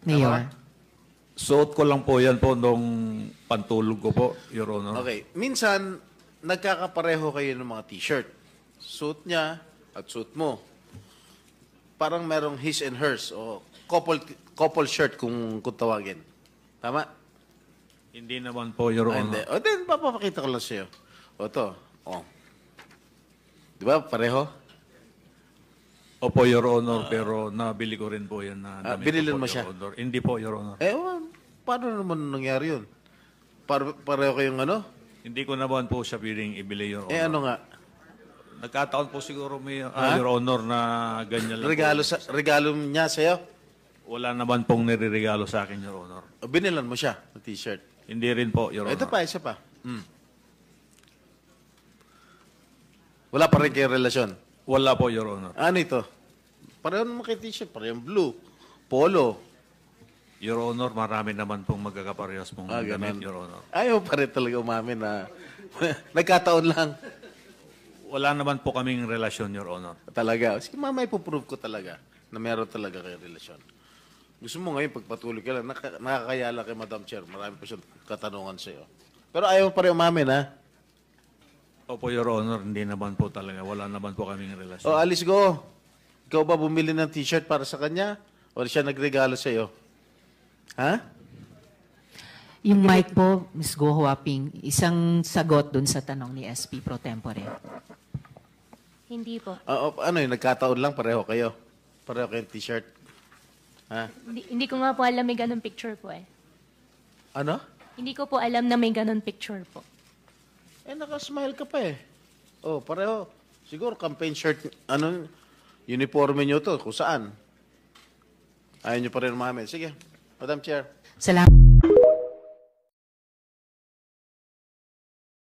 Mayor. Suot ko lang po yan po nung pantulog ko po, Your Honor. Okay. Minsan, nagkakapareho kayo ng mga t-shirt. Suit niya at suit mo. Parang merong his and hers o couple shirt kung tawagin. Tama? Hindi naman po, Your Hindi. Honor. O, then, papapakita ko lang sa'yo. O, to. O. Di ba? Pareho? Opo, Your Honor, pero nabili ko rin po yan na damit binilin ko po, mo siya? Your Honor. Hindi po, Your Honor. Paano naman nangyari yun? Pareho kayong ano? Hindi ko naman po siya piling ibili, Your Honor. Ano nga? Nagkataon po siguro may, Your Honor, na ganyan lang Regalo niya sa'yo? po. Wala naman pong nireregalo sa akin, Your Honor. O, binilan mo siya ng t-shirt? Hindi rin po, Your Honor. Ito pa, isa pa. Wala pa rin kayong relasyon? Wala po, Your Honor. Ano ito? Pareho naman kay t-shirt. Pareho blue. Polo. Your Honor, marami naman pong magkakaparehas pong gamit, ganun. Your Honor. Ayaw pa rin talaga umamin na nagkataon lang. Wala naman po kaming relasyon, Your Honor. Talaga. Sige, mamaya ipoprove ko talaga na meron talaga kayong relasyon. Gusto mo ngayon, pagpatuloy ka lang, nakakayala kay Madam Chair. Marami pa siyang katanungan sa'yo. Pero ayaw pa rin umamin, ha? Opo, Your Honor, hindi naman po talaga. Wala naman po kaming relasyon. O, Alice Go. Ikaw ba bumili ng t-shirt para sa kanya? O siya nagregalo sa'yo? Ha? Yung mic po, Ms. Go Huaping, isang sagot dun sa tanong ni SP Pro Tempore. Hindi po. Ano yun, nagkataon lang, pareho kayo. Pareho kayong t-shirt. Ha? Hindi ko nga po alam may ganun picture po eh. Ano? Hindi ko po alam na may ganun picture po. Nakasmile ka pa eh. Oh, pareho. Siguro campaign shirt, uniforme nyo to, kung saan. Ayaw nyo pa rin umamin. Sige, Madam Chair. Salamat.